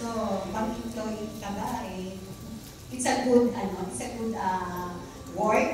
So, pag employee ka ba, it's a good, work,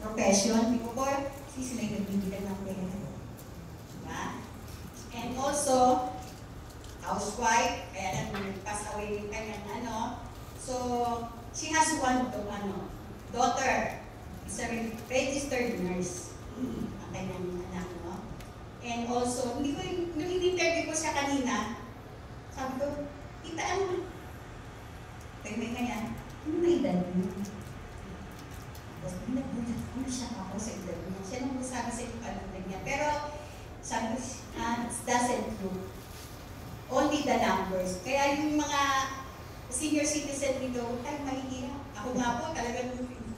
profession. Because sila yung nagbibilang ng pera. Diba? And also, housewife, kaya nag-pass away yung kanyang So, she has one daughter. Is a registered nurse. Ang kanyang anak, no? And also, nung in-interview ko siya kanina, sabi ko, tita, may kanya, ano na edad mo? Tapos, nagulat ko na siya ako sa edad mo. Siya nang sabi sa iyo niya. Pero, sabi ko, it doesn't true. Only the numbers. Kaya yung mga senior citizen dito, huwag tayong mahihirap. Ako nga po, talagang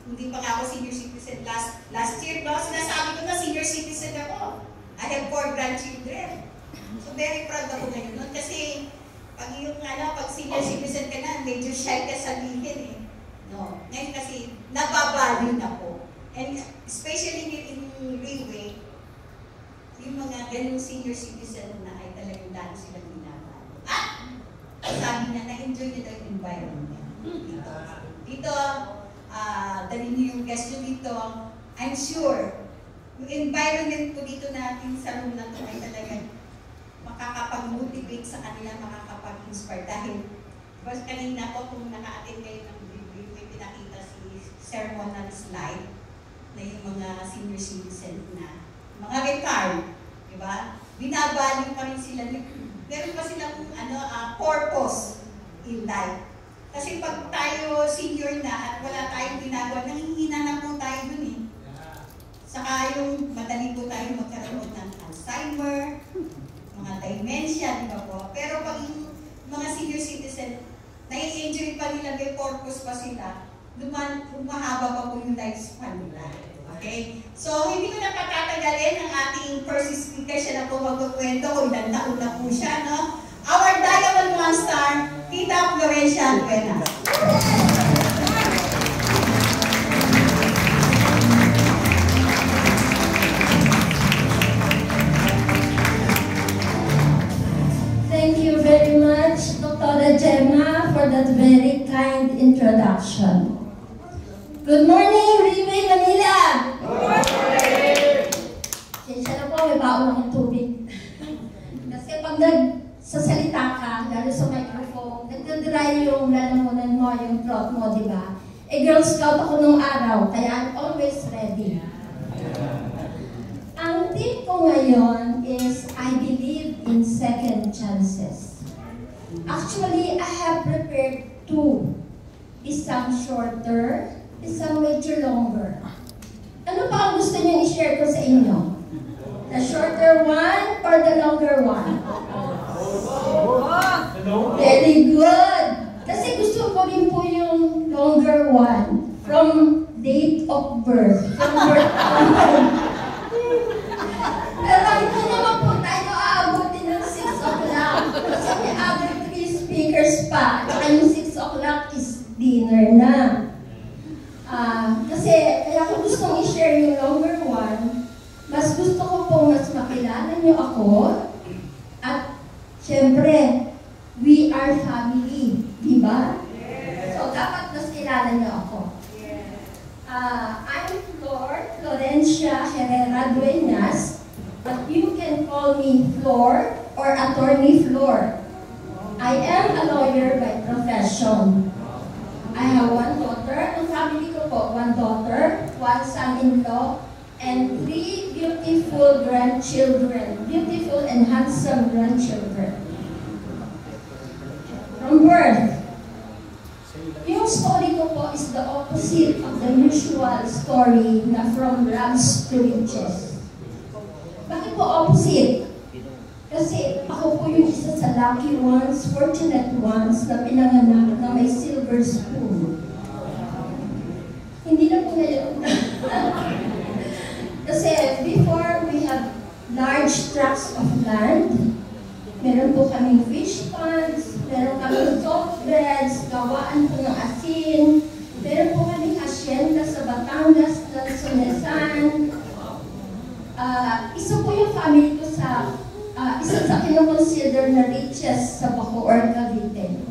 hindi pa ako senior citizen last year. No? Sinasabi ko na senior citizen ako. I have 4 grandchildren. So very proud ako ngayon nun. Kasi pag pag senior citizen ka na, medyo shy ka sabihin eh. No. Ngayon kasi, nababalyo na po. And especially in railway, yung mga ganyung senior citizen na ay talagang dahil silang binabalyo. Sabi na, na-enjoy nyo daw yung environment. Dito, dali niyo yung guest nyo dito, I'm sure, yung environment po dito natin sa room na ito ay talagang makakapag-motivate sa kanila, makakapag-inspire. Dahil, kanina po, kung naka-attend kayo ng review, may pinakita si sermonal slide na yung mga senior citizen na mga retired, di ba? Binabalyo pa rin sila. Meron pa silang purpose in life. Kasi pag tayo senior na at wala tayong ginagawa, nangihina na po tayo dun eh. Saka yung madali po tayo magkaroon ng Alzheimer, mga dementia, di ba po? Pero pag yung mga senior citizen, nai-enjoy pa nila, may purpose pa sila, lumahaba pa po yung lifespan nila. Okay? So, hindi ko na patatagalin ang ating first speaker. Siya na po magkukwento kung ilang taon na po siya, no? Our Diamond One Star, Tita Florencia Albuena. Thank you very much, Dr. Gemma, for that very kind introduction. Good morning, Ribe, Manila! Good morning! Sinsya na po, may baon akong tubig. Kasi pag nagsasalita ka, lalo sa microphone, nagdadry yung lalamunan mo, yung throat mo, di ba? Girl Scout ako nung araw, kaya I'm always ready. Ang tip ko ngayon is, I believe in second chances. Actually, I have prepared 2. Isang shorter, isang medyo longer. Ano pa ang gusto niyo i-share ko sa inyo? The shorter one or the longer one? Very good! Kasi gusto ko rin po yung longer one. From date of birth. From birth Pero hindi naman po tayo aabutin ng 6 o'clock. Kasi may other 3 speakers pa. At yung 6 o'clock is dinner na. Kasi kaya ko gustong i-share yung longer one, mas gusto ko pong mas makilala niyo ako at syempre, we are family, di ba? So dapat mas kilala niyo ako. I'm Florencia Herrera Dueñas, but you can call me Flor or Attorney Flor. I am a lawyer by profession. I have 1 daughter. Ang family ko po, 1 daughter, 1 son-in-law, and 3 beautiful grandchildren. Beautiful and handsome grandchildren. From birth. Yung story ko po is the opposite of the usual story na from rags to riches. Bakit po opposite? Kasi ako po yung isa sa lucky ones, fortunate ones na pinanganak na may silver spoon. Hindi na po ngayon. Kasi before we have large tracts of land, meron po kaming fish ponds, meron kaming salt beds, gawaan po ng asin, meron po kaming hacienda sa Batangas, ng Sonesan. Isa po yung family ko sa isa sa kinoconsider na riches sa Bacoor, Cavite.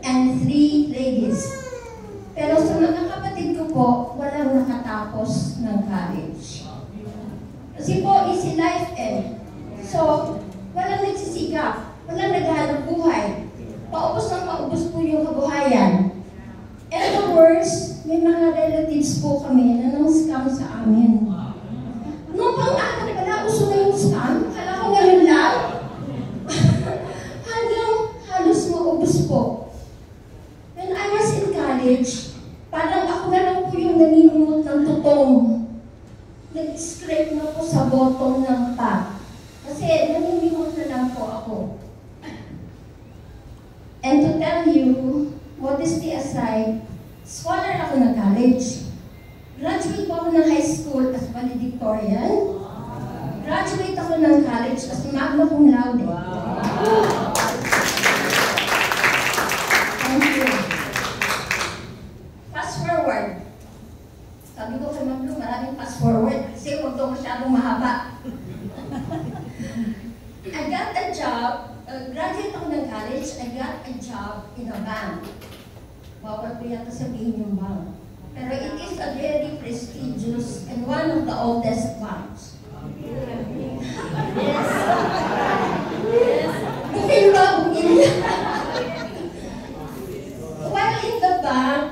and 3 ladies. Pero sa mga kapatid ko po, walang nakatapos ng college. Kasi po, easy life eh. So, walang nagsisikap, walang naghahanap buhay. Paubos na paubos po yung kabuhayan. And the worst, may mga relatives po kami na nang-scam sa amin. Noong pang-araw pala, uso na yung scam. Kala ko ngayon lang. Hanggang halos maubos po. When I was in college, parang ako na lang po yung naninimot ng tutong. Nag-scrape na po sa bottom ng pack. Kasi naninimot na lang po ako. And to tell you, modesty aside, scholar ako ng college. Graduate po ako ng high school as valedictorian. Graduate ako ng college as magna cum laude. Thank you. Fast forward. Sabi ko kay Ma'am Lu, maraming fast forward kasi huwag daw masyadong mahaba. I got a job, graduate ako ng college, I got a job in a bank. Bawal ko yata sabihin yung bank. Pero it is a very prestigious and one of the oldest banks. Yes. Yes. Bukil ba? Bukil. While in the bank,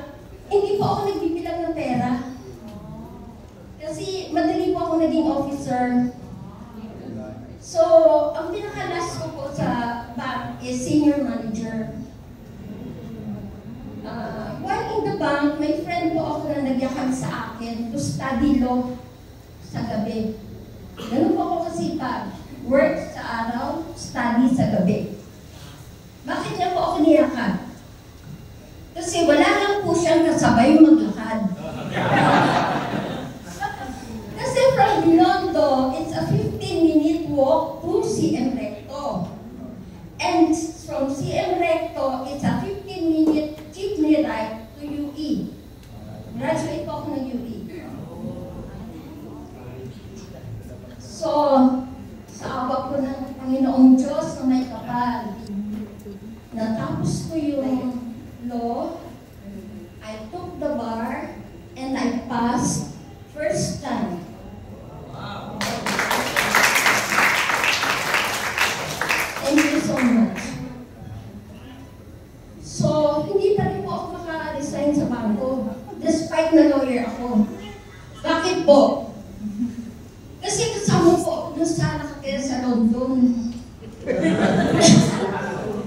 hindi po ako nagbibilang ng pera. Kasi madali po ako naging officer. So, ang pinakalas ko po sa bank is senior manager. While in the bank, may friend po ako na nagyakag sa akin to study law sa gabi. Ganun po ako kasipag. Work sa araw, study sa gabi. Bakit niya po ako niyakag? Kasi wala lang po siyang kasabay maglakad. Kasi from Binondo, it's a 15-minute walk to CM Recto. And from CM Recto, it's a 15-minute jeepney ride to UE. Graduate po ako ng UE. So, sa awa po ng Panginoong Diyos na may kapal, natapos ko yung law, I took the bar, and I passed first time. Thank you so much. So, hindi pa rin po ako maka-resign sa bangko, despite na lawyer ako. Bakit po? Kasi kasama po ako dun sa nakatira sa London.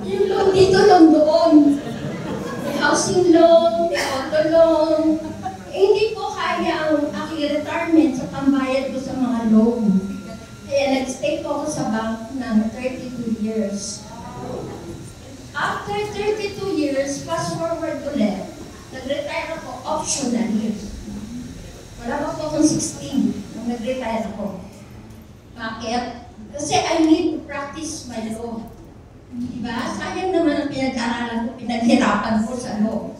Yung loan dito, loan doon. May housing loan, may auto loan. Hindi po kaya ang aking retirement sa pambayad ko sa mga loan. Kaya nag-stay po ako sa bank ng 32 years. After 32 years, fast forward ulit, nag-retire ako optionally. Wala pa po akong 16 nung nag-retire ako. Bakit? Kasi I need to practice my law. Diba? Sayang naman ang pinag-aralan ko, pinaghirapan ko sa law.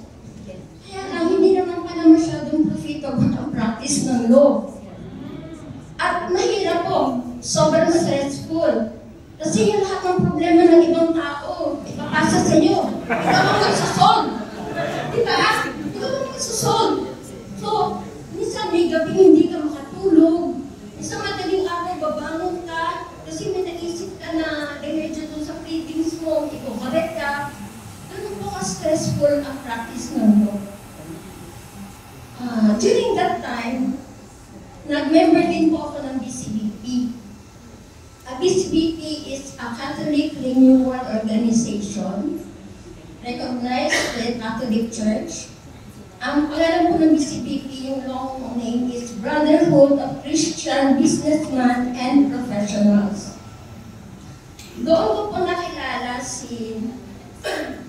Kaya lang, hindi naman pala masyadong profitable ang practice ng law. At mahirap po, sobrang stressful. Kasi yung lahat ng problema ng ibang tao, ipapasa sa iyo. Ikaw ang magsasolve. Diba? Ikaw ang magsasolve. So, minsan may gabi hindi ka makatulog. Isang madaling araw, babangon ka. Kasi may naisip ka na remedyo dun sa readings mo, iko-correct ka. Ganun po ka-stressful ang practice ng law. During that time, nag-member din po ako ng BCBP. BCBP is a Catholic Renewal Organization recognized by the Catholic Church. Ang pangalan po ng BCBP, yung long name is Brotherhood of Christian Businessmen and Professionals. Doon ko po nakilala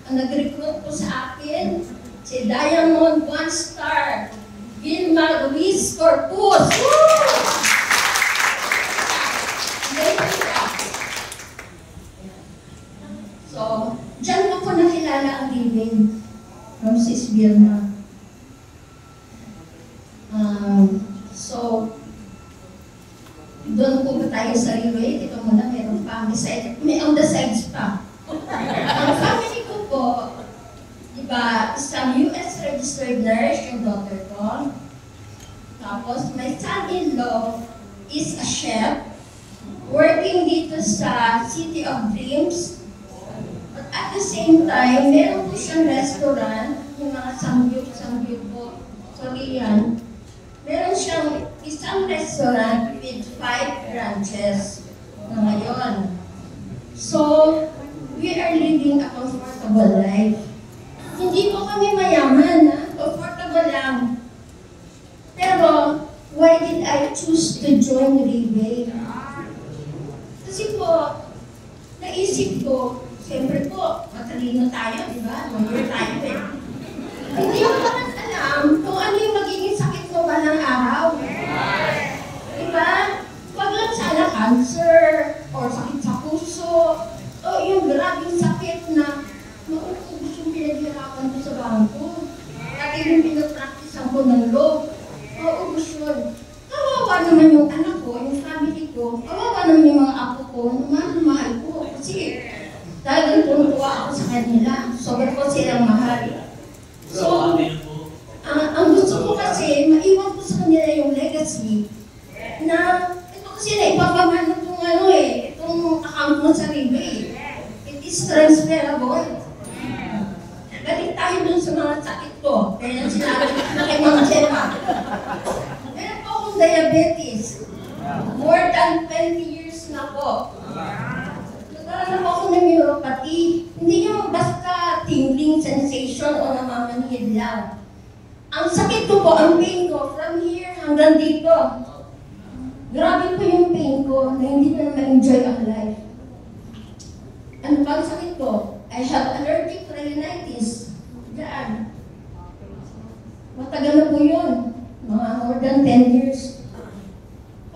ang nag-recruit po sa akin, si Diamond One Star, Vilma Ruiz Corpus. So, dyan ko po nakilala ang living from Sis Vilma. So, doon po ba tayo sa Riway? Ito muna, mayroon pa ang side. May on the sides pa. Ang family ko po, Diba, isang US registered nurse yung daughter ko. Tapos, my son-in-law is a chef working dito sa City of Dreams. But at the same time, meron po siyang restaurant, yung mga samgyup po, Korean. Meron siyang isang restaurant with 5 branches na ngayon. So, we are living a comfortable life. Hindi po kami mayaman, ha? Comfortable lang. Pero, why did I choose to join Rebay? Kasi po, naisip ko, siyempre po, matalino tayo, di ba? Lawyer tayo eh. Hindi ko naman alam kung ano yung magiging sakit mo ba ng araw. Di ba? Wag lang sana cancer, or sakit sa puso, o yung grabing sakit na mauubos yung pinaghirapan ko sa bangko. At yung pinapracticean ko ng law, mauubos yun. Kawawa naman yung anak ko, yung family ko, kawawa naman yung mga apo ko, mahal ko. Kasi talagang tunutuwa ako sa kanila. Sobrang ko silang mahal. So, ang gusto ko kasi, maiwan ko sa kanila yung legacy na ito kasi naipapamana itong itong account mo sa Rebay. It is transferable. Galing tayo dun sa mga sakit ko. Kaya nang sinabi na kay Ma'am Gemma. Meron po akong diabetes. More than 20 years na po. Nagkaroon po ako ng neuropathy. Hindi yung basta tingling sensation o namamanhid lang. Ang sakit ko po, ang pain ko, from here hanggang dito. Grabe po yung pain ko na hindi na ma-enjoy ang life. Ano pa ang sakit ko? I have allergic rhinitis. Diyan. Matagal na po yun. Mga more than 10 years.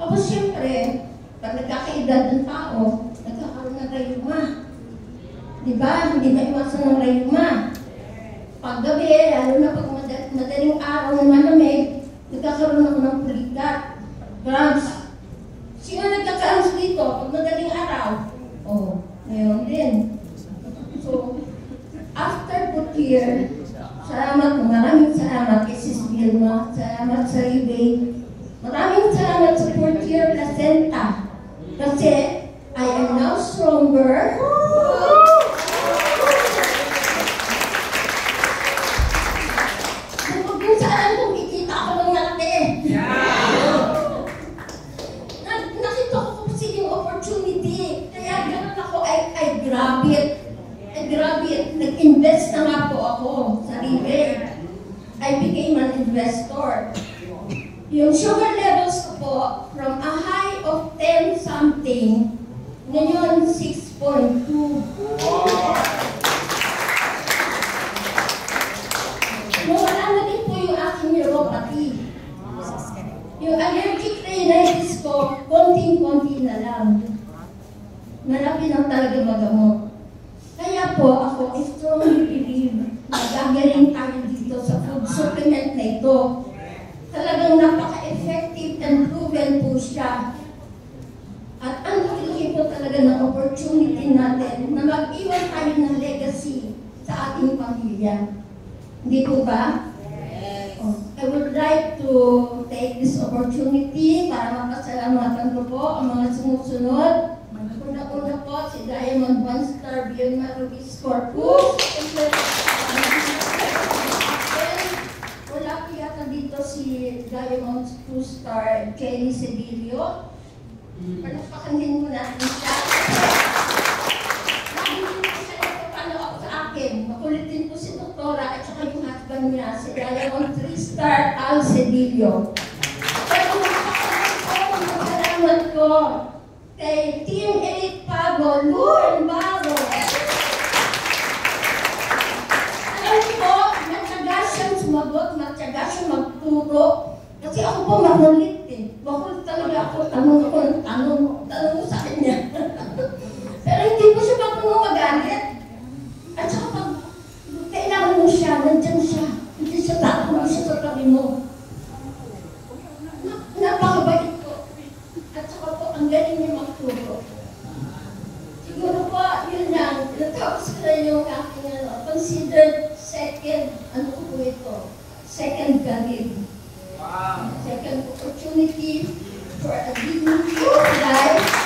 Tapos siyempre, pag nagkakaedad ng tao, nagkakaroon ng rayuma. Diba? Hindi na iwasan ng rayuma. Pag gabi, lalo na pag madaling araw na malamig, nagkakaroon ako ng pulikat. Cramps. Sino nagkaka-cramps dito pag madaling araw? Oh, ngayon din. So, after put here, maraming salamat kay Sis Vilma, salamat sa Rebay, maraming salamat sa Port Year Placenta. Kasi, I am now stronger. Kung saan kung kikita ako ng malaki. Nakita ko kasi yung opportunity. Kaya gano'n ako, I grab it. Nag-invest na nga po ako sa Rebay. I became an investor. Yung sugar levels ko po, from a high of 10 something, ngayon 6.2. Nawala na din po yung aking neuropathy. Yung allergic rhinitis ko, konting-konti na lang. Malapit lang talaga magamot. Kaya po ako strongly believe na gagaling tayo dito sa food supplement na ito. Talagang napaka-effective and proven po siya. At ang laki po talaga ng opportunity natin na mag-iwan tayo ng legacy sa ating pamilya. Hindi po ba? I would like to take this opportunity para mapasalamatan ko po ang mga sumusunod. Una-una po si Diamond 1-star Vilma Ruiz Corpus. Wala po yata dito si Diamond 2-star Kelly Sedillo. Panapakan din mo natin siya. Lagi din po siya nagpapano ako sa akin. Makulit din po si Doktora at saka yung husband niya, si Diamond 3-star Al Sedillo. Pero magpapasalamat ko kay Team 8 Pago, Luan Baro. Alam niyo po, matyaga siyang sumagot, matyaga siyang magturo. Kasi ako po makulit eh. Makulit talaga ako, tanong mo sa kanya. Pero hindi po siya marunong magalit. At saka pag kailangan mo siya, nandyan siya. Hindi siya tatanong siya sa tabi mo. Napakabait po. At saka po, ang galing niya magturo. Siguro po, yun lang. Natapos ko na yung aking considered second, ano po ito? Second career. Wow. Second opportunity for a dignity of life